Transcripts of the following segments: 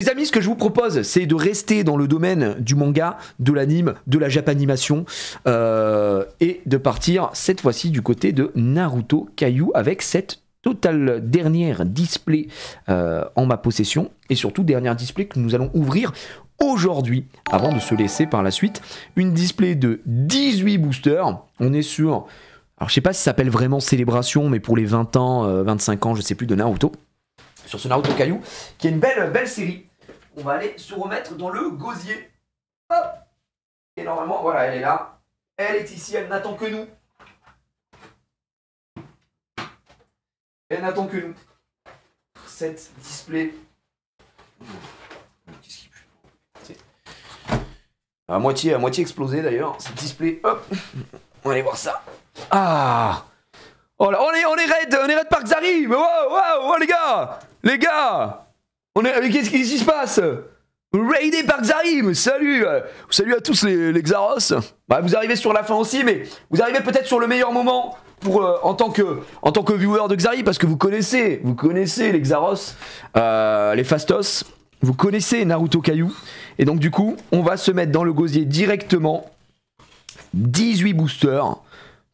Les amis, ce que je vous propose, c'est de rester dans le domaine du manga, de l'anime, de la japanimation, et de partir cette fois-ci du côté de Naruto Kaiju avec cette totale dernière display en ma possession, et surtout dernière display que nous allons ouvrir aujourd'hui, avant de se laisser par la suite une display de 18 boosters. On est sur, alors je sais pas si ça s'appelle vraiment célébration, mais pour les 20 ans, 25 ans, je sais plus, de Naruto, sur ce Naruto Kaiju, qui est une belle série. On va aller se remettre dans le gosier. Hop. Et normalement, voilà, elle est là. Elle est ici, elle n'attend que nous. Elle n'attend que nous. Cette display. Qu'est-ce qui pue ? À moitié explosé d'ailleurs. Cette display, hop. On va aller voir ça. Ah. Oh là, on est raid Park Zari. Mais wow, les gars. Qu'est-ce qui se passe? Raidé par Xarim, salut à tous les Xaros. Bah, vous arrivez sur la fin aussi, mais vous arrivez peut-être sur le meilleur moment pour, en tant que viewer de Xari, parce que vous connaissez les Xaros, les Fastos, vous connaissez Naruto Kaiju, et donc du coup, on va se mettre dans le gosier directement. 18 boosters.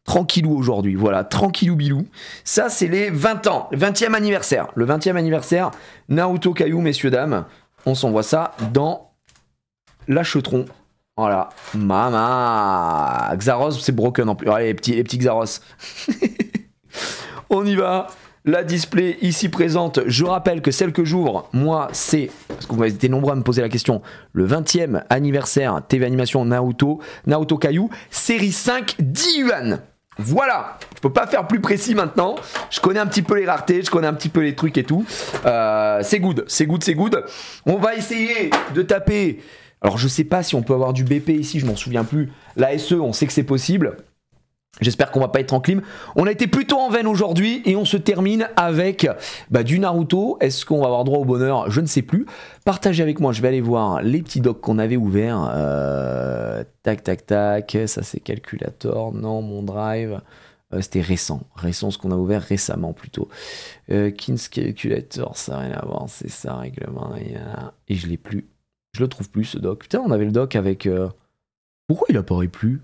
Tranquillou aujourd'hui, voilà, tranquillou bilou. Ça, c'est les 20 ans, le 20e anniversaire. Le 20e anniversaire, Naruto Kaiju, messieurs, dames. On s'envoie ça dans l'achetron. Voilà, mama. Xaros, c'est broken en plus. Allez, les petits Xaros. On y va. La display ici présente, je rappelle que celle que j'ouvre, moi, c'est, parce que vous avez été nombreux à me poser la question, le 20e anniversaire TV Animation Naruto Kaiju, série 5, 10 yuan. Voilà, je peux pas faire plus précis maintenant. Je connais un petit peu les raretés, je connais un petit peu les trucs et tout. C'est good. On va essayer de taper. Alors je sais pas si on peut avoir du BP ici, je m'en souviens plus. La SE, on sait que c'est possible. J'espère qu'on va pas être en clim. On a été plutôt en veine aujourd'hui et on se termine avec du Naruto. Est-ce qu'on va avoir droit au bonheur? Je ne sais plus. Partagez avec moi, je vais aller voir les petits docs qu'on avait ouverts. Tac. Ça c'est Calculator. Non, mon drive. C'était récent ce qu'on a ouvert récemment plutôt. Kins Calculator, ça n'a rien à voir. C'est ça, règlement. Et je l'ai plus. Je le trouve plus ce doc. Putain, on avait le doc avec... Pourquoi il apparaît plus?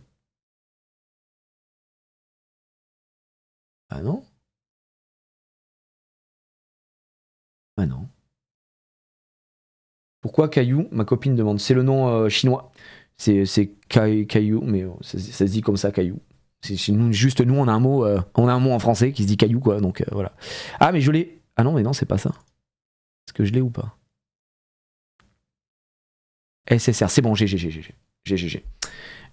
Ah non? Ah non. Pourquoi Caillou? Ma copine demande. C'est le nom chinois. C'est Caillou, mais ça se dit comme ça, Caillou. Juste nous, on a un mot en français qui se dit Caillou, quoi. Donc voilà. Ah, mais je l'ai. Ah non, mais non, c'est pas ça. Est-ce que je l'ai ou pas? SSR, c'est bon, GG.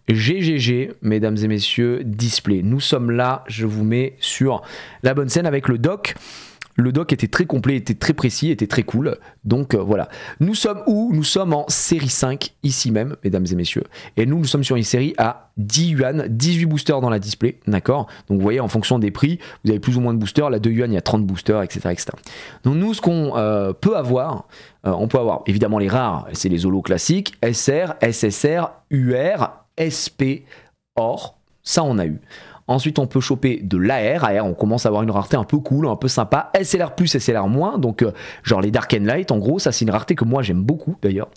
GGG, mesdames et messieurs, display. Nous sommes là, je vous mets sur la bonne scène avec le doc. Le doc était très complet, était très précis, était très cool. Donc voilà. Nous sommes où? Nous sommes en série 5, ici même, mesdames et messieurs. Et nous sommes sur une série à 10 yuan, 18 boosters dans la display, d'accord? Donc vous voyez, en fonction des prix, vous avez plus ou moins de boosters. La 2 yuan, il y a 30 boosters, etc. Donc nous, ce qu'on peut avoir, on peut avoir évidemment les rares, c'est les holos classiques, SR, SSR, UR, SP, Or, ça on a eu. Ensuite on peut choper de l'AR, on commence à avoir une rareté un peu cool, un peu sympa, SLR+, SLR-, donc genre les Dark and Light, en gros, ça c'est une rareté que moi j'aime beaucoup d'ailleurs.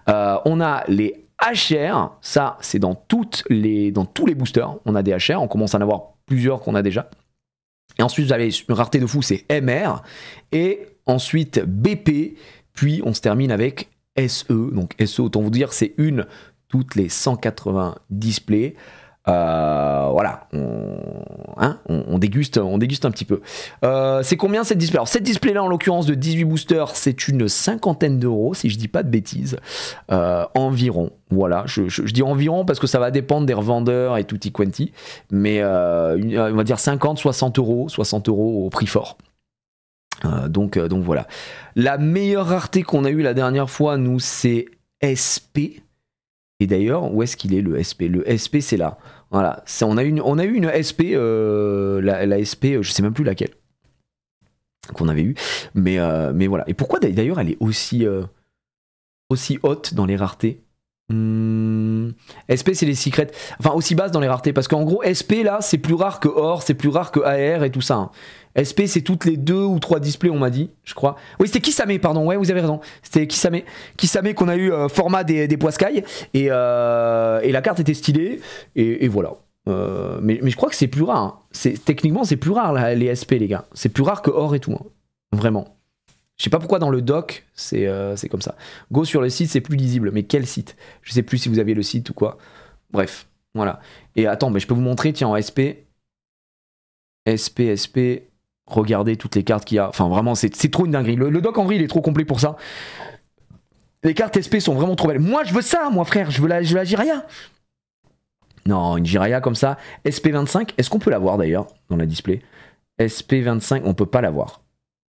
On a les HR, ça c'est dans tous les boosters, on a des HR, on commence à en avoir plusieurs qu'on a déjà. Et ensuite vous avez une rareté de fou, c'est MR, et ensuite BP, puis on se termine avec SE, donc SE, autant vous dire, c'est une toutes les 180 displays. Voilà, on déguste un petit peu. C'est combien cette display? Alors cette display là en l'occurrence de 18 boosters, c'est une 50aine d'euros si je dis pas de bêtises, environ. Voilà, je dis environ parce que ça va dépendre des revendeurs et tutti quanti, mais on va dire 50-60 euros au prix fort. Donc voilà. La meilleure rareté qu'on a eu la dernière fois, nous, c'est SP. Et d'ailleurs, où est-ce qu'il est le SP? Le SP, c'est là. Voilà. On a eu une SP, la SP, je sais même plus laquelle qu'on avait eu. Mais voilà. Et pourquoi d'ailleurs elle est aussi haute dans les raretés? SP, c'est les secrets. Enfin, aussi basse dans les raretés. Parce qu'en gros, SP, là, c'est plus rare que Or, c'est plus rare que AR et tout ça. SP, c'est toutes les 2 ou 3 displays, on m'a dit, je crois. Oui, c'était Kisame, pardon, ouais, vous avez raison. C'était Kisame. Kisame qu'on a eu format des Poiscailles. Et la carte était stylée. Et voilà. Mais je crois que c'est plus rare. Hein. Techniquement, c'est plus rare là, les SP, les gars. C'est plus rare que or et tout. Hein. Vraiment. Je sais pas pourquoi dans le doc, c'est comme ça. Go sur le site, c'est plus lisible. Mais quel site? Je sais plus si vous aviez le site ou quoi. Bref, voilà. Et attends, mais je peux vous montrer, tiens, en SP. SP. Regardez toutes les cartes qu'il y a. Enfin, vraiment, c'est trop une dinguerie. Le doc, en vrai, il est trop complet pour ça. Les cartes SP sont vraiment trop belles. Moi, je veux ça, moi, frère. Je veux la Jiraya. Non, une Jiraya comme ça. SP25, est-ce qu'on peut l'avoir, d'ailleurs, dans la display? SP25, on peut pas l'avoir.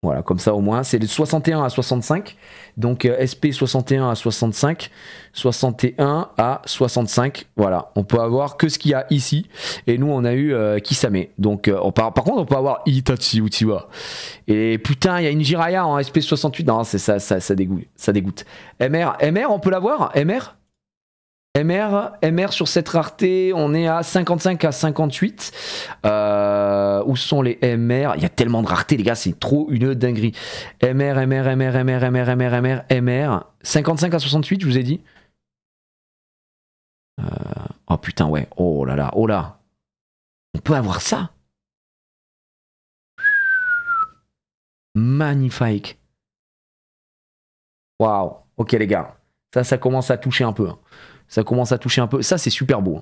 Voilà, comme ça au moins. C'est de 61 à 65. Donc SP 61 à 65. 61 à 65. Voilà, on peut avoir que ce qu'il y a ici. Et nous, on a eu Kisame. Donc, par contre, on peut avoir Itachi Uchiwa. Et putain, il y a une Jiraya en SP 68. Non, c'est ça dégoûte. Ça dégoûte. MR, on peut l'avoir? MR sur cette rareté, on est à 55 à 58. Où sont les MR? Il y a tellement de rareté, les gars, c'est trop une dinguerie. MR. 55 à 68, je vous ai dit. Oh putain, ouais. Oh là. On peut avoir ça? Magnifique. Waouh. Ok, les gars. Ça commence à toucher un peu. Hein. Ça commence à toucher un peu. Ça, c'est super beau.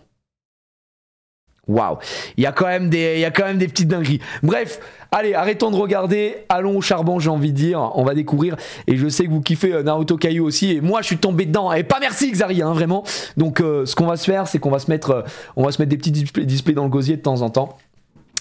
Waouh. Il y a quand même des petites dingueries. Bref, allez, arrêtons de regarder. Allons au charbon, j'ai envie de dire. On va découvrir. Et je sais que vous kiffez Naruto Kaiju aussi. Et moi, je suis tombé dedans. Et pas merci, Xari, hein, vraiment. Donc, ce qu'on va se faire, c'est qu'on va se mettre des petits displays dans le gosier de temps en temps.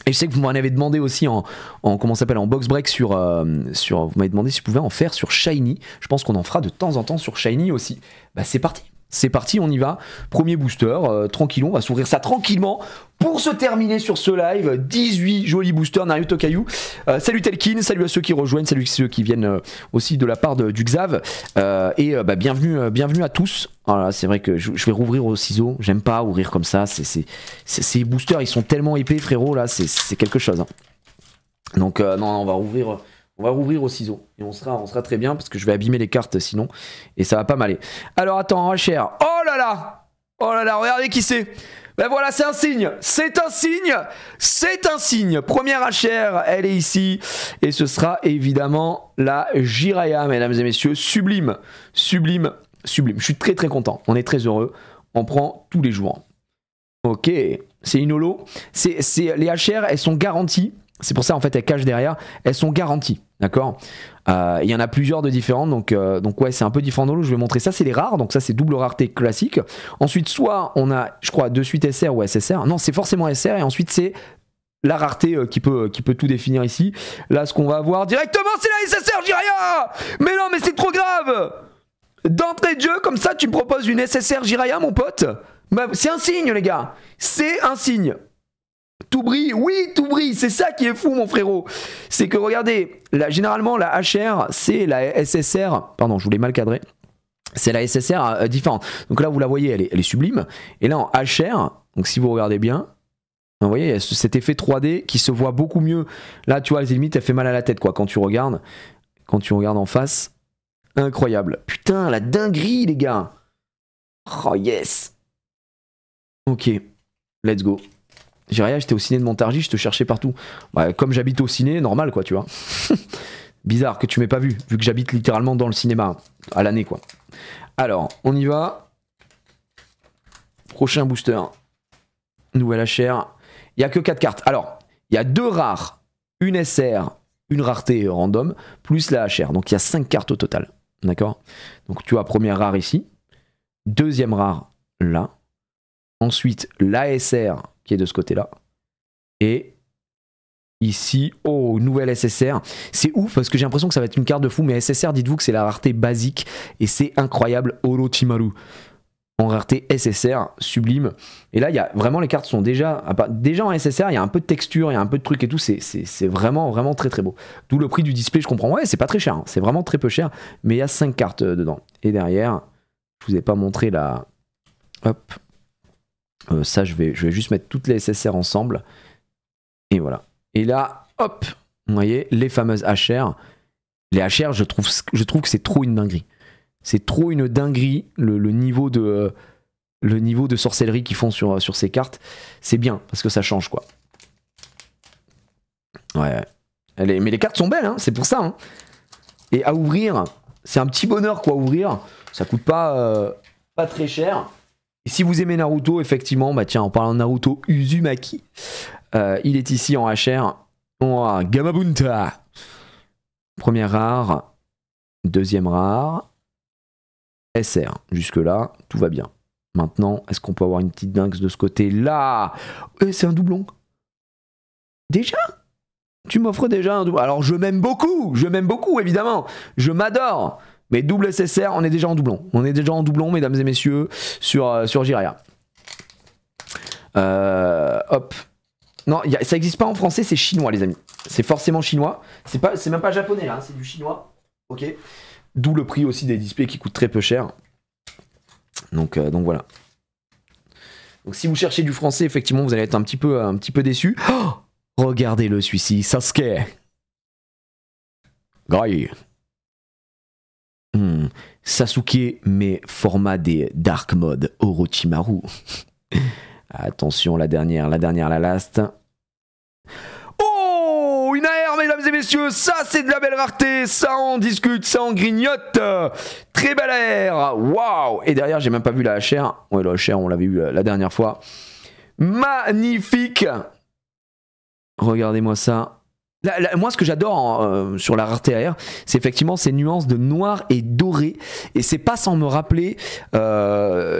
Et je sais que vous m'en avez demandé aussi en box break sur vous m'avez demandé si je pouvais en faire sur Shiny. Je pense qu'on en fera de temps en temps sur Shiny aussi. Bah c'est parti. C'est parti, on y va. Premier booster, tranquillon, on va s'ouvrir ça tranquillement pour se terminer sur ce live. 18 jolis boosters Naruto Kaiju. Salut Telkin, salut à ceux qui rejoignent, salut à ceux qui viennent aussi de la part du Xav. Bienvenue à tous. Voilà, c'est vrai que je vais rouvrir au ciseau. J'aime pas ouvrir comme ça. Ces boosters, ils sont tellement épais, frérot. Là, c'est quelque chose. Hein. Donc, non, on va rouvrir. On va rouvrir au ciseau et on sera très bien parce que je vais abîmer les cartes sinon et ça va pas m'aller. Alors attends, HR. Oh là là, regardez qui c'est. Ben voilà, c'est un signe. Première HR, elle est ici et ce sera évidemment la Jiraya, mesdames et messieurs. Sublime. Je suis très content. On est très heureux. On prend tous les jours. Ok, c'est une holo. Les HR, elles sont garanties. C'est pour ça en fait elles cachent derrière, elles sont garanties, d'accord. Il y en a plusieurs de différentes, donc ouais c'est un peu différent de l'eau. Je vais montrer ça, c'est les rares, donc ça c'est double rareté classique. Ensuite soit on a, je crois, de suite SR ou SSR, non c'est forcément SR et ensuite c'est la rareté qui peut tout définir ici. Là ce qu'on va avoir directement c'est la SSR Jiraya. Mais non mais c'est trop grave. D'entrée de jeu comme ça tu me proposes une SSR Jiraya mon pote. Bah, c'est un signe les gars, c'est un signe. Tout brille, oui, tout brille, c'est ça qui est fou mon frérot. C'est que regardez, généralement la HR, c'est la SSR, pardon, je voulais mal cadrer. C'est la SSR différente. Donc là, vous la voyez, elle est sublime. Et là, en HR, donc si vous regardez bien, vous voyez, il y a cet effet 3D qui se voit beaucoup mieux. Là, tu vois, limite, elle fait mal à la tête, quoi, quand tu regardes en face. Incroyable. Putain, la dinguerie, les gars. Oh, yes. Ok, let's go. Jiraya, j'étais au ciné de Montargis, je te cherchais partout. Bah, comme j'habite au ciné, normal quoi, tu vois. Bizarre que tu m'aies pas vu que j'habite littéralement dans le cinéma, à l'année quoi. Alors, on y va. Prochain booster. Nouvelle HR. Il n'y a que 4 cartes. Alors, il y a 2 rares, une SR, une rareté random, plus la HR. Donc il y a 5 cartes au total. D'accord. Donc tu as première rare ici. Deuxième rare là. Ensuite, l'ASR qui est de ce côté-là. Et ici, oh, nouvelle SSR. C'est ouf parce que j'ai l'impression que ça va être une carte de fou, mais SSR, dites-vous que c'est la rareté basique et c'est incroyable. Orochimaru. En rareté SSR, sublime. Et là, il y a vraiment, les cartes sont déjà en SSR, il y a un peu de texture, il y a un peu de trucs et tout. C'est vraiment très beau. D'où le prix du display, je comprends. Ouais, c'est pas très cher, hein. C'est vraiment très peu cher, mais il y a 5 cartes dedans. Et derrière, je vous ai pas montré la. Hop. Ça, je vais juste mettre toutes les SSR ensemble. Et voilà. Et là, hop, Vous voyez, les fameuses HR. Les HR, je trouve que c'est trop une dinguerie. C'est trop une dinguerie, le niveau de sorcellerie qu'ils font sur ces cartes. C'est bien, parce que ça change, quoi. Ouais. Mais les cartes sont belles, hein, c'est pour ça. Hein. Et à ouvrir, c'est un petit bonheur, quoi, ouvrir. Ça coûte pas très cher. Et si vous aimez Naruto, effectivement, bah tiens, en parlant de Naruto Uzumaki, il est ici en HR. Oh, Gamabunta. Première rare, deuxième rare, SR. Jusque-là, tout va bien. Maintenant, est-ce qu'on peut avoir une petite dingue de ce côté-là? C'est un doublon. Déjà? Tu m'offres déjà un doublon. Alors, je m'aime beaucoup, évidemment. Je m'adore. Mais double SSR, on est déjà en doublon. On est déjà en doublon, mesdames et messieurs, sur Jiraiya. Hop. Non, ça n'existe pas en français, c'est chinois, les amis. C'est forcément chinois. C'est même pas japonais, là, hein, c'est du chinois. Ok. D'où le prix aussi des displays qui coûtent très peu cher. Donc voilà. Donc si vous cherchez du français, effectivement, vous allez être un petit peu déçu. Oh, regardez-le, celui-ci, Sasuke. Gaï. Sasuke, mais format des Dark Mode Orochimaru. Attention, la dernière, la last. Oh, une AR, mesdames et messieurs, ça c'est de la belle rareté, ça on discute, ça on grignote. Très belle AR, waouh. Et derrière, j'ai même pas vu la HR. Ouais, la HR, on l'avait eu la dernière fois. Magnifique. Regardez-moi ça. Moi, ce que j'adore sur la rareté AR, c'est effectivement ces nuances de noir et doré. Et c'est pas sans me rappeler alors,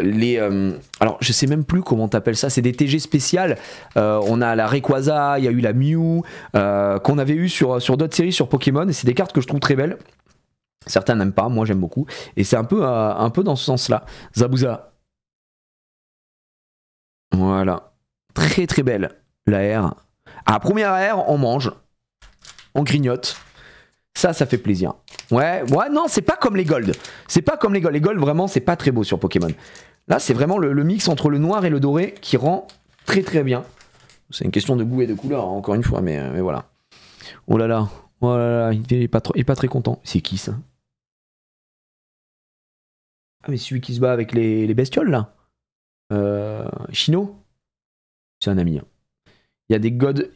je sais même plus comment t'appelles ça. C'est des TG spéciales. On a la Rayquaza, il y a eu la Mew, qu'on avait eu sur d'autres séries sur Pokémon. Et c'est des cartes que je trouve très belles. Certains n'aiment pas, moi j'aime beaucoup. Et c'est un peu dans ce sens-là. Zabuza. Voilà. Très très belle, la R. À la première R, on mange. On grignote. Ça fait plaisir. Ouais, non, c'est pas comme les Gold. C'est pas comme les Gold. Les Gold, vraiment, c'est pas très beau sur Pokémon. Là, c'est vraiment le mix entre le noir et le doré qui rend très très bien. C'est une question de goût et de couleur, hein, encore une fois, mais voilà. Oh là là, il est pas très content. C'est qui ça? Ah, mais celui qui se bat avec les bestioles, là. Chino? C'est un ami, hein. Il y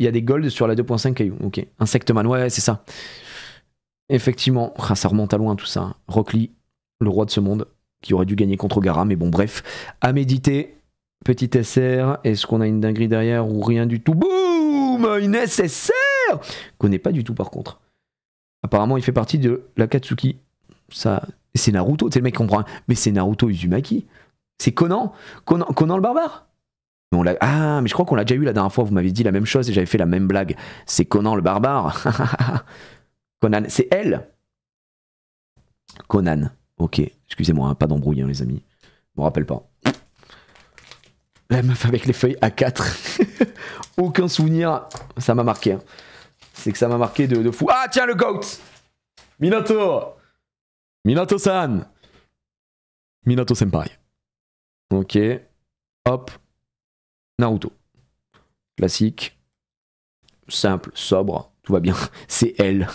a des golds sur la 2.5 caillou. Ok. Insectman, ouais, c'est ça. Effectivement. Ah, ça remonte à loin tout ça. Rock Lee, le roi de ce monde, qui aurait dû gagner contre Gaara. Mais bon, bref. À méditer. Petit SR. Est-ce qu'on a une dinguerie derrière ou rien du tout? Boum! Une SSR! Connais pas du tout par contre. Apparemment, il fait partie de l'Akatsuki. Ça. C'est Naruto. C'est le mec qui comprend. Mais c'est Naruto Uzumaki. C'est Conan. Conan le barbare? Ah, mais je crois qu'on l'a déjà eu la dernière fois, vous m'avez dit la même chose et j'avais fait la même blague. C'est Conan le barbare. Conan, c'est elle. Conan, ok. Excusez-moi, hein, pas d'embrouille, hein, les amis. Je me rappelle pas. La meuf avec les feuilles A4. Aucun souvenir, ça m'a marqué. Hein. C'est que ça m'a marqué de fou. Ah, tiens, le GOAT. Minato-san. Minato-senpai. Ok. Hop. Naruto. Classique. Simple, sobre, tout va bien. C'est elle.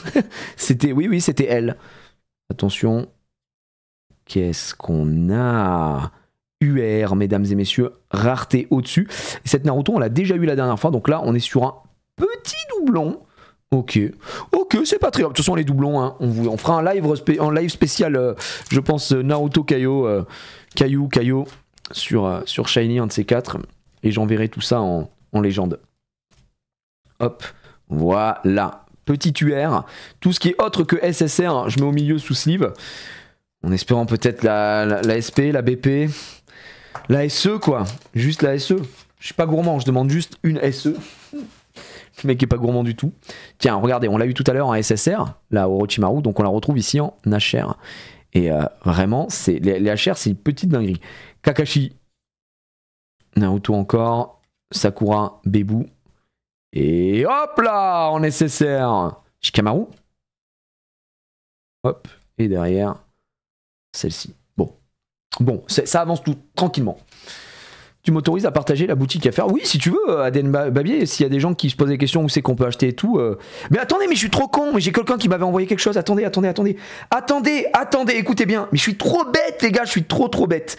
Oui, c'était elle. Attention. Qu'est-ce qu'on a? UR, mesdames et messieurs. Rareté au-dessus. Cette Naruto, on l'a déjà eu la dernière fois. Donc là, on est sur un petit doublon. Ok, c'est pas très grave. De toute façon, les doublons, hein, on fera un live spécial, je pense, Naruto Kaio sur Shiny, un de ces quatre. Et j'enverrai tout ça en légende. Hop, voilà. Petit UR. Tout ce qui est autre que SSR, je mets au milieu sous sleeve. En espérant peut-être la SP, la BP, la SE, quoi. Juste la SE. Je suis pas gourmand, je demande juste une SE. Le mec est pas gourmand du tout. Tiens, regardez, on l'a eu tout à l'heure en SSR, la Orochimaru, donc on la retrouve ici en HR. Et vraiment, les HR, c'est une petite dinguerie. Kakashi. Naruto encore, Sakura, Bebu, et hop là, en SSR, Shikamaru, hop, et derrière, celle-ci. Bon, ça avance tout tranquillement. Tu m'autorises à partager la boutique à faire? Oui, si tu veux, ADN Babier, s'il y a des gens qui se posent des questions où c'est qu'on peut acheter et tout. Mais attendez, mais je suis trop con, mais j'ai quelqu'un qui m'avait envoyé quelque chose. Attendez, écoutez bien. Mais je suis trop bête, les gars, je suis trop bête.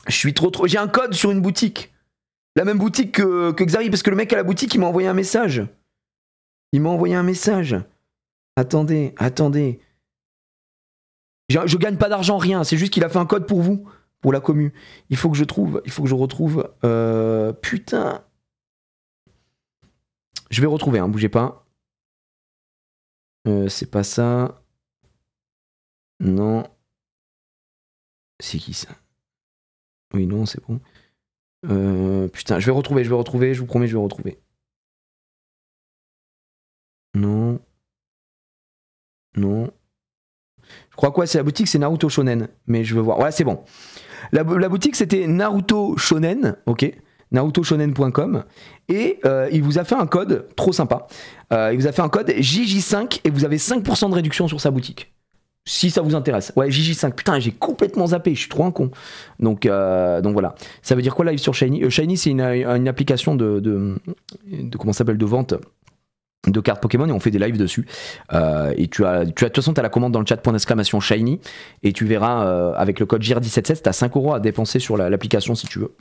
J'ai un code sur une boutique. La même boutique que Xari, parce que le mec à la boutique, il m'a envoyé un message. Attendez. Je gagne pas d'argent, rien. C'est juste qu'il a fait un code pour vous, pour la commu. Il faut que je retrouve. Putain. Je vais retrouver, hein, bougez pas. C'est pas ça. Non. C'est qui ça? Oui, non, c'est bon. Putain, je vais retrouver, je vous promets, je vais retrouver. Non. Je crois quoi, c'est la boutique, c'est Naruto Shonen. Mais je veux voir. Ouais, c'est bon. La boutique, c'était Naruto Shonen, ok, narutoshonen.com. Et il vous a fait un code trop sympa. Il vous a fait un code JJ5 et vous avez 5% de réduction sur sa boutique. Si ça vous intéresse. Ouais, JJ5. Putain, j'ai complètement zappé. Je suis trop un con. Donc voilà. Ça veut dire quoi live sur Shiny? Shiny, c'est une application de comment ça s'appelle, de vente de cartes Pokémon, et on fait des lives dessus. Et de toute façon, tu as la commande dans le chat .d'exclamation Shiny, et tu verras avec le code JIR177, tu as 5 € à dépenser sur l'application si tu veux.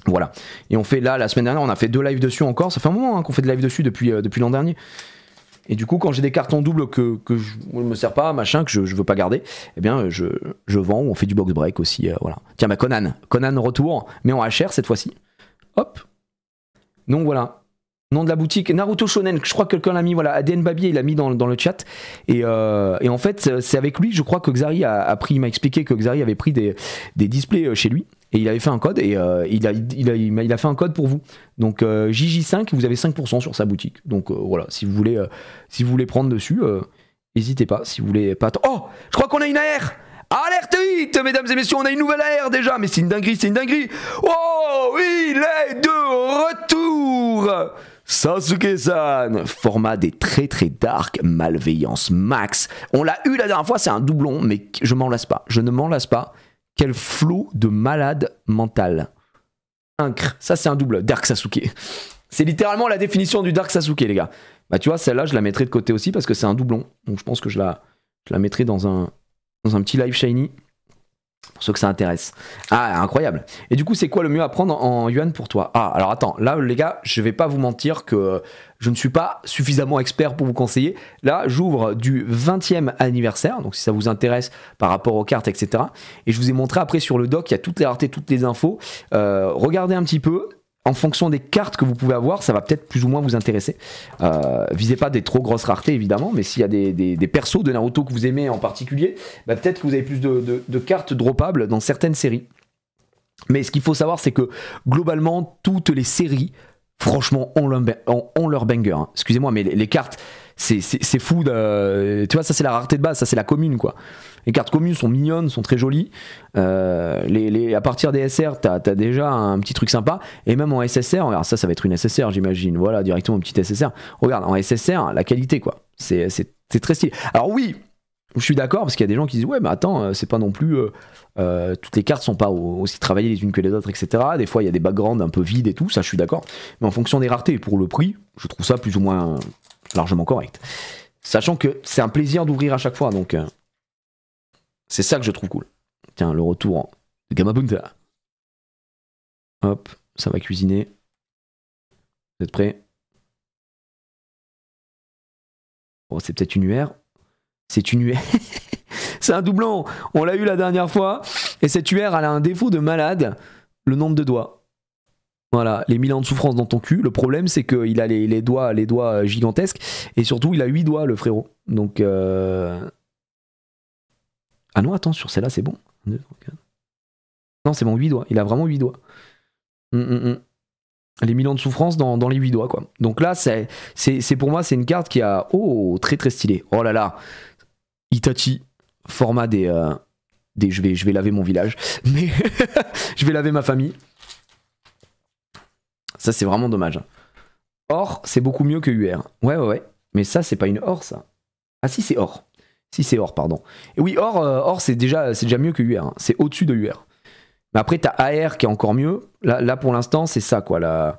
Voilà. Et on fait là, la semaine dernière, on a fait 2 lives dessus encore. Ça fait un moment, hein, qu'on fait des lives dessus depuis l'an dernier. Et du coup, quand j'ai des cartes en double que je ne me sers pas, machin, que je veux pas garder, eh bien, je vends, ou on fait du box break aussi. Voilà. Tiens, bah Conan retour, mais en HR cette fois-ci. Hop. Donc voilà. Nom de la boutique, Naruto Shonen, je crois que quelqu'un l'a mis, voilà, ADN Babier, il l'a mis dans le chat. Et en fait, c'est avec lui, je crois que Xari a pris, il m'a expliqué que Xari avait pris des displays chez lui. Et il avait fait un code, et il a fait un code pour vous. Donc JJ5, vous avez 5% sur sa boutique. Donc voilà, si vous voulez prendre dessus, n'hésitez pas. Si vous voulez pas. Oh, je crois qu'on a une AR. Alerte vite, mesdames et messieurs, on a une nouvelle AR déjà. Mais c'est une dinguerie. Oh, il est de retour. Sasuke-san, format des très dark, malveillance max. On l'a eu la dernière fois, c'est un doublon, mais je ne m'en lasse pas. Quel flot de malade mental. Incre, ça c'est un double, Dark Sasuke. C'est littéralement la définition du Dark Sasuke, les gars. Bah tu vois, celle-là, je la mettrai de côté aussi parce que c'est un doublon. Donc je pense que je la mettrai dans un petit live Shiny. Pour ceux que ça intéresse. Ah, incroyable. Et du coup, c'est quoi le mieux à prendre en yuan pour toi? Ah, alors attends, là, les gars, je vais pas vous mentir que je ne suis pas suffisamment expert pour vous conseiller. Là, j'ouvre du 20e anniversaire, donc si ça vous intéresse par rapport aux cartes, etc. Et je vous ai montré après sur le doc, il y a toutes les raretés, toutes les infos. Regardez un petit peu. En fonction des cartes que vous pouvez avoir, ça va peut-être plus ou moins vous intéresser. Visez pas des trop grosses raretés, évidemment, mais s'il y a des persos de Naruto que vous aimez en particulier, bah peut-être que vous avez plus de cartes droppables dans certaines séries. Mais ce qu'il faut savoir, c'est que globalement, toutes les séries, franchement, ont leur banger. Hein. Excusez-moi, mais les cartes, c'est fou. Tu vois, ça c'est la rareté de base, ça c'est la commune, quoi. Les cartes communes sont mignonnes, sont très jolies. À partir des SR, t'as déjà un petit truc sympa. Et même en SSR, regarde, ça va être une SSR, j'imagine. Voilà, directement une petite SSR. Regarde, en SSR, la qualité, quoi. C'est très stylé. Alors oui, je suis d'accord, parce qu'il y a des gens qui disent, ouais, mais attends, c'est pas non plus... toutes les cartes sont pas aussi travaillées les unes que les autres, etc. Des fois, il y a des backgrounds un peu vides et tout, ça, je suis d'accord. Mais en fonction des raretés, pour le prix, je trouve ça plus ou moins largement correct. Sachant que c'est un plaisir d'ouvrir à chaque fois, donc... c'est ça que je trouve cool. Tiens, le retour de Gamabunta. Hop, ça va cuisiner. Vous êtes prêts? Oh, c'est peut-être une UR. C'est une UR. C'est un doublon. On l'a eu la dernière fois. Et cette UR, elle a un défaut de malade. Le nombre de doigts. Voilà, les 1000 ans de souffrance dans ton cul. Le problème, c'est qu'il a les doigts gigantesques. Et surtout, il a 8 doigts, le frérot. Donc... Ah non, attends, sur celle-là, c'est bon. 2, 3, 4. Non, c'est bon, 8 doigts. Il a vraiment 8 doigts. Les 1000 ans de souffrance dans les 8 doigts, quoi. Donc là, c'est pour moi, c'est une carte qui a... Oh, très très stylé. Oh là là. Itachi, format des je vais laver mon village. Mais je vais laver ma famille. Ça, c'est vraiment dommage. Or, c'est beaucoup mieux que UR. Ouais. Mais ça, c'est pas une or, ça. Ah si, c'est or. Si c'est or, pardon. Et oui, or c'est déjà mieux que UR. Hein. C'est au-dessus de UR. Mais après, t'as AR qui est encore mieux. Là pour l'instant, c'est ça, quoi.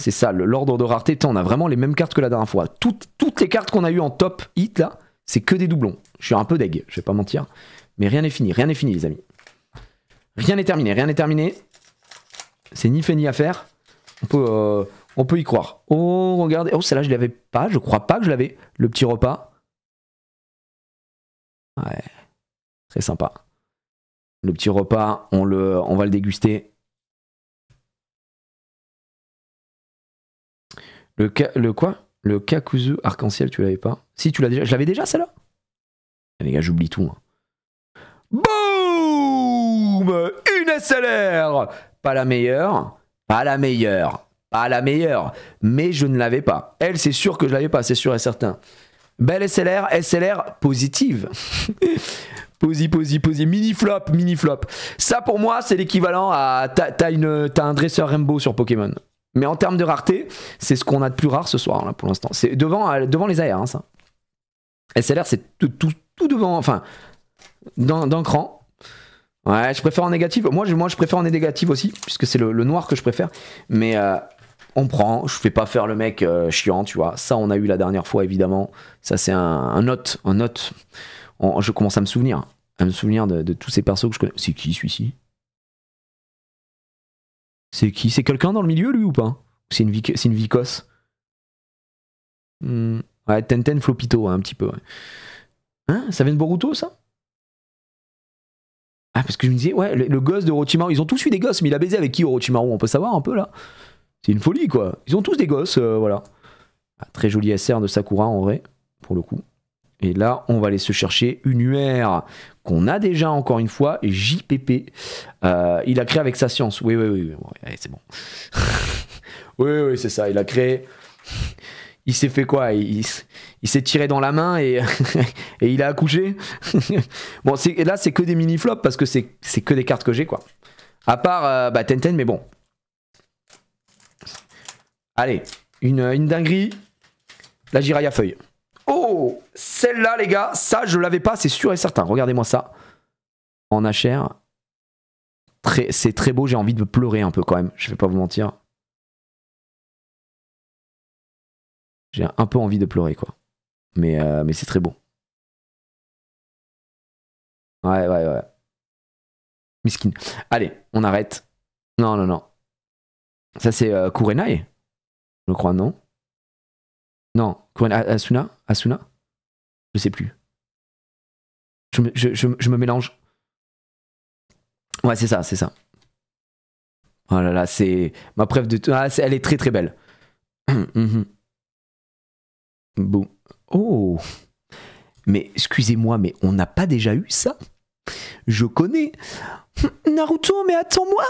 C'est ça, l'ordre de rareté. Putain, on a vraiment les mêmes cartes que la dernière fois. Toutes les cartes qu'on a eues en top hit, là, c'est que des doublons. Je suis un peu deg, je vais pas mentir. Mais rien n'est fini, les amis. Rien n'est terminé. C'est ni fait ni à faire. On peut y croire. Oh, regardez. Oh, celle-là, je l'avais pas. Je crois pas que je l'avais. Le petit repas. Ouais. Très sympa. Le petit repas, on va le déguster. Le quoi? Le Kakuzu arc-en-ciel, tu l'avais pas? Si, tu l'as déjà. Je l'avais déjà, celle-là? Les gars, j'oublie tout. Hein. Boum! Une SLR! Pas la meilleure. Mais je ne l'avais pas. Elle, c'est sûr que je l'avais pas, c'est sûr et certain. Belle SLR positive. Posi, mini flop. Ça pour moi, c'est l'équivalent à t'as un dresseur Rainbow sur Pokémon. Mais en termes de rareté, c'est ce qu'on a de plus rare ce soir là pour l'instant. C'est devant les AR, hein, ça. SLR, c'est tout devant, enfin, d'un cran. Ouais, je préfère en négatif. Moi, je préfère en négatif aussi, puisque c'est le noir que je préfère. Mais on prend, je fais pas faire le mec chiant, tu vois. Ça, on a eu la dernière fois, évidemment. Ça, c'est un note. Je commence à me souvenir de tous ces persos que je connais. C'est qui celui-ci? C'est qui? C'est quelqu'un dans le milieu, lui, ou pas? C'est une Vicos. Ouais, Tenten Flopito, hein, un petit peu. Ouais. Hein, ça vient de Boruto, ça? Ah, parce que je me disais, ouais, le gosse de Orochimaru, ils ont tous eu des gosses, mais il a baisé avec qui Orochimaru? On peut savoir un peu, là? C'est une folie, quoi. Ils ont tous des gosses, voilà. Ah, très joli SR de Sakura, en vrai, pour le coup. Et là, on va aller se chercher une UR qu'on a déjà, encore une fois, JPP. Il a créé avec sa science. Oui, ouais, c'est bon. oui, c'est ça, il a créé... Il s'est fait quoi? Il s'est tiré dans la main et, et il a accouché. Bon, là, c'est que des mini-flops parce que c'est que des cartes que j'ai, quoi. À part Tenten, mais bon. Allez, une dinguerie. La Jiraiya feuille. Oh, celle-là, les gars, ça, je l'avais pas, c'est sûr et certain. Regardez-moi ça. En HR. C'est très beau, j'ai envie de pleurer un peu quand même. Je vais pas vous mentir. J'ai un peu envie de pleurer, quoi. Mais c'est très beau. Ouais. Miskin. Allez, on arrête. Non. Ça, c'est Kurenai, je crois, non? Non, Asuna? Je sais plus. Je me mélange. Ouais, c'est ça. Oh là là, c'est ma preuve de... Ah, elle est très très belle. Bon. Oh. Mais excusez-moi, mais on n'a pas déjà eu ça? Je connais. Naruto, mais attends-moi.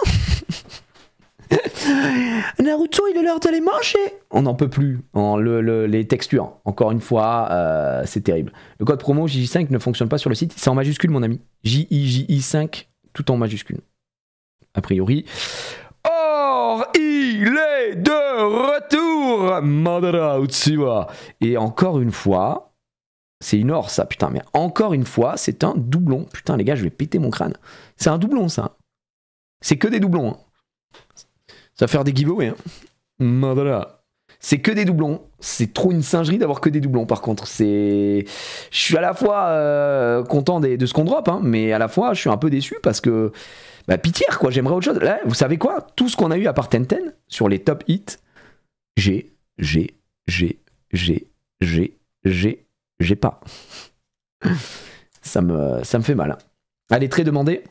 Naruto, il est l'heure d'aller manger. On n'en peut plus. Les textures, encore une fois, c'est terrible. Le code promo JJ5 ne fonctionne pas sur le site. C'est en majuscule, mon ami. JIJ5, tout en majuscule. A priori. Or, il est de retour, Madara Uchiwa. Et encore une fois, c'est une or, ça, putain. Mais encore une fois, c'est un doublon. Putain, les gars, je vais péter mon crâne. C'est un doublon, ça. C'est que des doublons, hein. Ça va faire des giveaways, hein. Madara. C'est que des doublons. C'est trop une singerie d'avoir que des doublons, par contre. Je suis à la fois content de ce qu'on drop, hein, mais à la fois, je suis un peu déçu parce que... Bah, pitié, quoi, j'aimerais autre chose. Là, vous savez quoi? Tout ce qu'on a eu à part Tenten, sur les top hits, j'ai pas. Ça me fait mal. Allez, très demandé.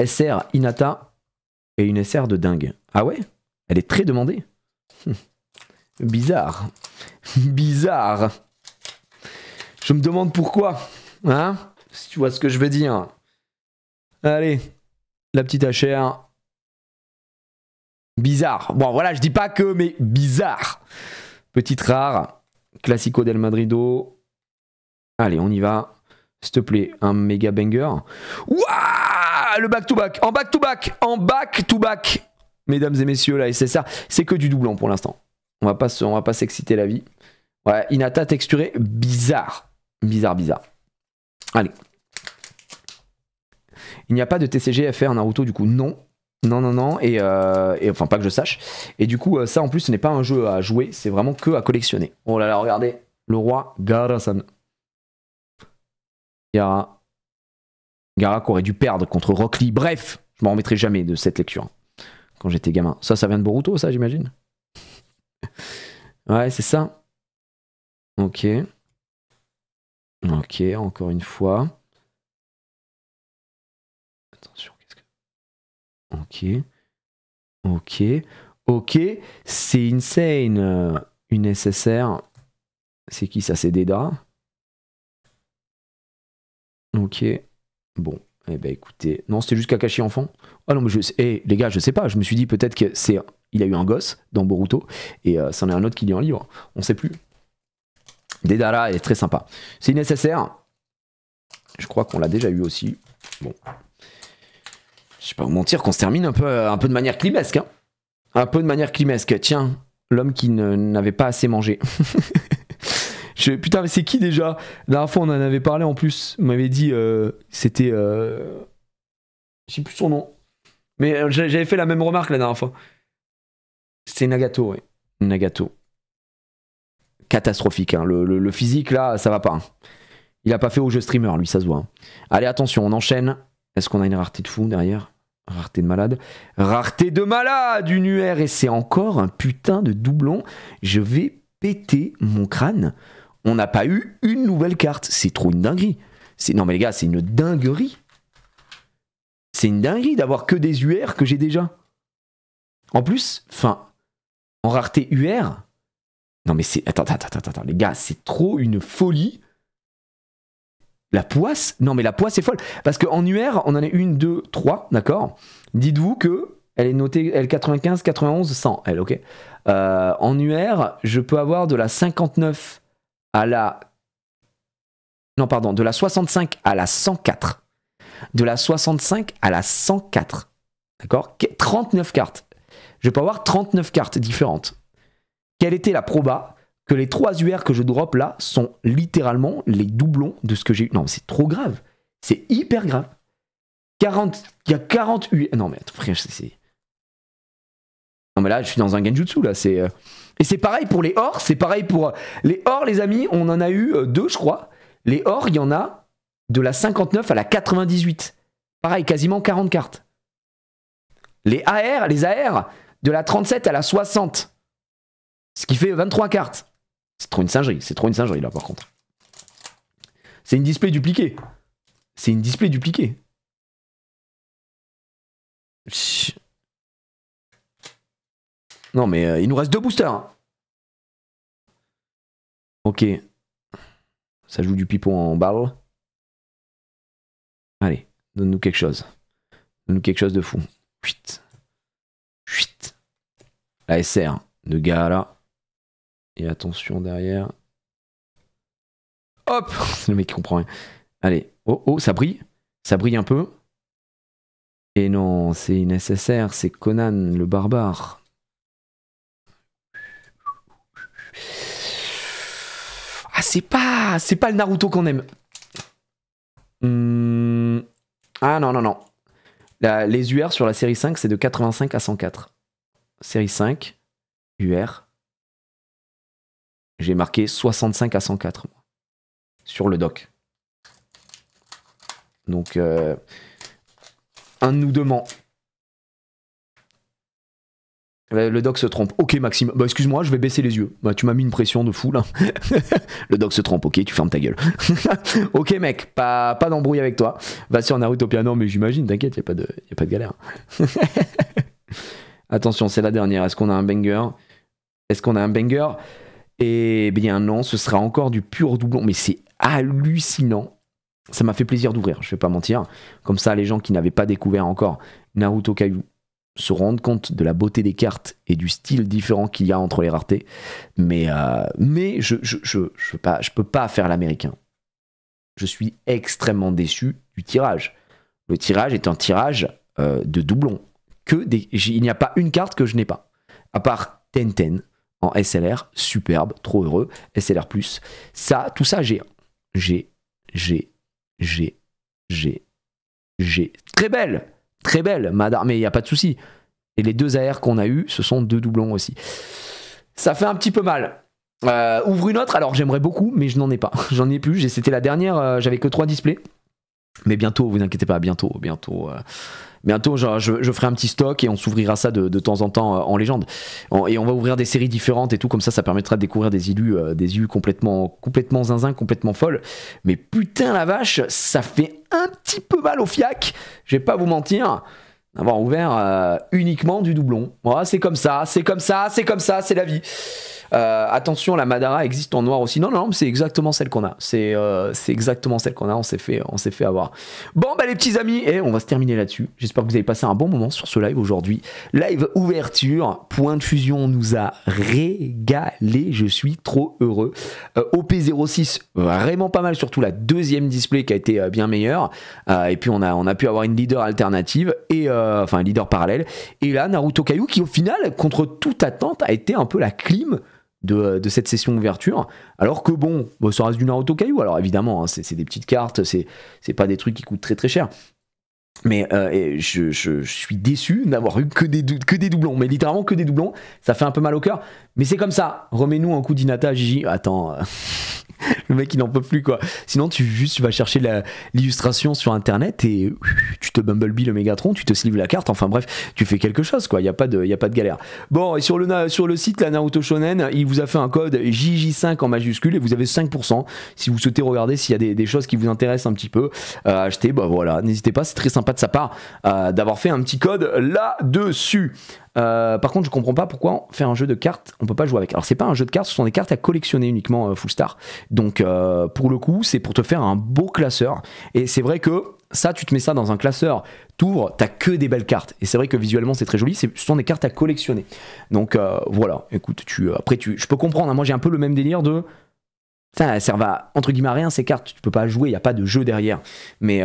SR Hinata et une SR de dingue. Ah ouais? Elle est très demandée. Bizarre. Je me demande pourquoi. Hein? Si tu vois ce que je veux dire. Allez. La petite HR. Bizarre. Bon, voilà, je dis pas que, mais bizarre. Petite rare. Classico del Madrido. Allez, on y va. S'il te plaît, un méga banger. Ouah, le back-to-back. En back-to-back. Mesdames et messieurs, là, et c'est ça. C'est que du doublon pour l'instant. On va pas s'exciter la vie. Ouais, Hinata texturé. Bizarre. Allez. Il n'y a pas de TCG FR Naruto du coup, non. Non, non, non, et enfin pas que je sache. Et du coup, ça en plus, ce n'est pas un jeu à jouer, c'est vraiment que à collectionner. Oh là là, regardez, le roi Gaara-san. Gaara qui aurait dû perdre contre Rock Lee. Bref, je m'en remettrai jamais de cette lecture. Quand j'étais gamin. Ça vient de Boruto, ça, j'imagine. Ouais, c'est ça. Ok. Ok, encore une fois. Attention, qu'est-ce que... Ok. Ok. Ok. C'est insane. Une SSR. C'est qui ça? C'est Deda. Ok. Bon. Eh ben écoutez. Non, c'était juste Kakashi enfant. Ah non, mais les gars, je sais pas. Je me suis dit peut-être que c'est... Il a eu un gosse dans Boruto. Et c'en est un autre qui lit un livre. On sait plus. Dedara, elle est très sympa. C'est une SSR. Je crois qu'on l'a déjà eu aussi. Bon. Je vais pas vous mentir qu'on se termine un peu de manière climesque. Hein. Un peu de manière climesque. Tiens, l'homme qui n'avait pas assez mangé. Putain, mais c'est qui déjà? La dernière fois, on en avait parlé en plus. On m'avait dit, c'était... Je sais plus son nom. Mais j'avais fait la même remarque la dernière fois. C'était Nagato, oui. Nagato. Catastrophique. Hein. Le physique, là, ça va pas. Hein. Il a pas fait au jeu streamer, lui, ça se voit. Hein. Allez, attention, on enchaîne. Est-ce qu'on a une rareté de fou derrière? Rareté de malade. Rareté de malade, une UR. Et c'est encore un putain de doublon. Je vais péter mon crâne. On n'a pas eu une nouvelle carte. C'est trop une dinguerie. Non, mais les gars, c'est une dinguerie. C'est une dinguerie d'avoir que des UR que j'ai déjà. En plus, en rareté UR... Non mais c'est... Attends, les gars, c'est trop une folie. La poisse? Non mais la poisse est folle. Parce qu'en UR, on en a 1, 2, 3, d'accord? Dites-vous que elle est notée L95, 91, 100, elle, ok? En UR, je peux avoir de la 59 à la... Non, pardon, de la 65 à la 104. De la 65 à la 104. D'accord? 39 cartes. Je peux avoir 39 cartes différentes. Quelle était la proba que les 3 UR que je drop là sont littéralement les doublons de ce que j'ai eu? Non, mais c'est trop grave. C'est hyper grave. Il y a 40 UR. Non, mais frère, c'est... Non, mais là, je suis dans un genjutsu, là. Et c'est pareil pour les ors. C'est pareil pour... Les ors, les amis, on en a eu 2, je crois. Les ors, il y en a de la 59 à la 98. Pareil, quasiment 40 cartes. Les AR, de la 37 à la 60. Ce qui fait 23 cartes. C'est trop une singerie. C'est trop une singerie, là, par contre. C'est une display dupliquée. C'est une display dupliquée. Non, mais il nous reste 2 boosters. Hein. Ok. Ça joue du pipeau en balle. Allez, donne-nous quelque chose. Donne-nous quelque chose de fou. Chut. Chut. La SR de Gaara. Et attention derrière. Hop. C'est le mec qui comprend rien. Allez. Oh, oh, ça brille. Ça brille un peu. Et non, c'est une SSR. C'est Conan le barbare. Ah, c'est pas le Naruto qu'on aime. Ah non, non, non. Les UR sur la série 5, c'est de 85 à 104. Série 5, UR. J'ai marqué 65 à 104 moi, sur le doc. Donc, un de nous deux ment. Le doc se trompe. Ok, Maxime. Bah, excuse-moi, je vais baisser les yeux. Bah, tu m'as mis une pression de fou, là. Le doc se trompe. Ok, tu fermes ta gueule. Ok, mec, pas d'embrouille avec toi. Va sur Naruto Piano, mais j'imagine, t'inquiète, y a pas de galère. Attention, c'est la dernière. Est-ce qu'on a un banger? Est-ce qu'on a un banger? Eh bien non, ce sera encore du pur doublon. Mais c'est hallucinant. Ça m'a fait plaisir d'ouvrir, je vais pas mentir. Comme ça, les gens qui n'avaient pas découvert encore Naruto Kaiou se rendent compte de la beauté des cartes et du style différent qu'il y a entre les raretés. Mais je peux pas faire l'américain. Je suis extrêmement déçu du tirage. Le tirage est un tirage de doublons. Il n'y a pas une carte que je n'ai pas. À part Tenten en SLR, superbe, trop heureux. SLR+, ça, tout ça, j'ai. Très belle, Madara, mais il n'y a pas de souci. Et les 2 AR qu'on a eu, ce sont 2 doublons aussi. Ça fait un petit peu mal. Ouvre une autre, alors j'aimerais beaucoup, mais je n'en ai pas. J'en ai plus, c'était la dernière, j'avais que 3 displays. Mais bientôt, vous inquiétez pas, bientôt, je ferai un petit stock et on s'ouvrira ça de temps en temps en légende. Et on va ouvrir des séries différentes et tout, comme ça permettra de découvrir des illus complètement zinzin, complètement folles. Mais putain la vache, ça fait un petit peu mal au fiac, je vais pas vous mentir, d'avoir ouvert uniquement du doublon. Voilà, c'est comme ça, c'est la vie. Attention, la Madara existe en noir aussi. Non, c'est exactement celle qu'on a. C'est exactement celle qu'on a. On s'est fait avoir. Bon, bah les petits amis, on va se terminer là-dessus. J'espère que vous avez passé un bon moment sur ce live aujourd'hui. Live ouverture. Point de fusion nous a régalé. Je suis trop heureux. OP06, vraiment pas mal. Surtout la 2e display qui a été bien meilleure. Et puis on a pu avoir une leader alternative enfin un leader parallèle. Et là, Naruto Kaiju qui au final, contre toute attente, a été un peu la clim de cette session ouverture, alors que bon, ça reste du Naruto Kaiju, alors évidemment, hein, c'est des petites cartes, c'est pas des trucs qui coûtent très très cher, mais je suis déçu d'avoir eu que des doublons, mais littéralement que des doublons, ça fait un peu mal au cœur, mais c'est comme ça, remets-nous un coup d'Hinata, Gigi, attends... Le mec il n'en peut plus quoi. Sinon tu vas chercher l'illustration sur internet et tu te Bumblebee le Mégatron, tu te sleeves la carte, enfin bref, tu fais quelque chose quoi, il n'y a pas de galère. Bon, et sur le site la Naruto Shonen, il vous a fait un code JJ5 en majuscule et vous avez 5% si vous souhaitez regarder s'il y a des choses qui vous intéressent un petit peu à acheter, bah voilà, n'hésitez pas, c'est très sympa de sa part d'avoir fait un petit code là-dessus. Par contre je comprends pas pourquoi faire un jeu de cartes on peut pas jouer avec. Alors c'est pas un jeu de cartes, ce sont des cartes à collectionner uniquement Full Star, donc pour le coup c'est pour te faire un beau classeur, et c'est vrai que ça tu te mets ça dans un classeur, t'ouvres, t'as que des belles cartes, et c'est vrai que visuellement c'est très joli, ce sont des cartes à collectionner, donc voilà, écoute, je peux comprendre, hein, moi j'ai un peu le même délire de elles servent à, entre guillemets, à rien ces cartes, tu peux pas jouer, il n'y a pas de jeu derrière, mais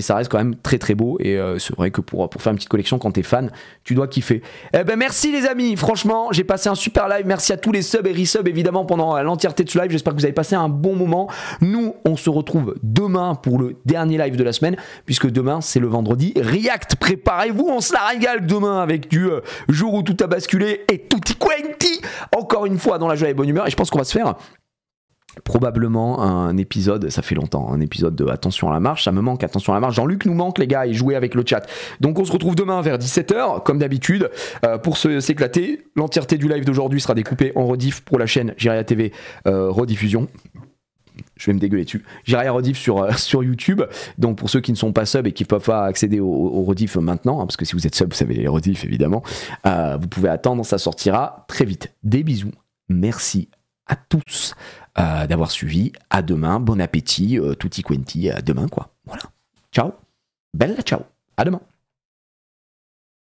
ça reste quand même très très beau, et c'est vrai que pour faire une petite collection quand t'es fan, tu dois kiffer. Eh ben merci les amis, franchement j'ai passé un super live, merci à tous les subs et resubs évidemment pendant l'entièreté de ce live, j'espère que vous avez passé un bon moment. Nous on se retrouve demain pour le dernier live de la semaine, puisque demain c'est le vendredi React, préparez-vous, on se la régale demain avec du jour où tout a basculé et tutti quanti, encore une fois dans la joie et bonne humeur, et je pense qu'on va se faire probablement un épisode, ça fait longtemps, un épisode de Attention à la marche, ça me manque, Attention à la marche, Jean-Luc nous manque les gars, et jouer avec le chat. Donc on se retrouve demain vers 17h, comme d'habitude, pour s'éclater. L'entièreté du live d'aujourd'hui sera découpée en rediff pour la chaîne Jiraya TV rediffusion. Je vais me dégueuler dessus. Jiraya rediff sur YouTube, donc pour ceux qui ne sont pas sub et qui ne peuvent pas accéder au rediff maintenant, hein, parce que si vous êtes sub, vous savez les rediffs évidemment, vous pouvez attendre, ça sortira très vite. Des bisous, merci à tous d'avoir suivi, à demain, bon appétit, tutti quanti, à demain quoi, voilà, ciao, bella ciao, à demain.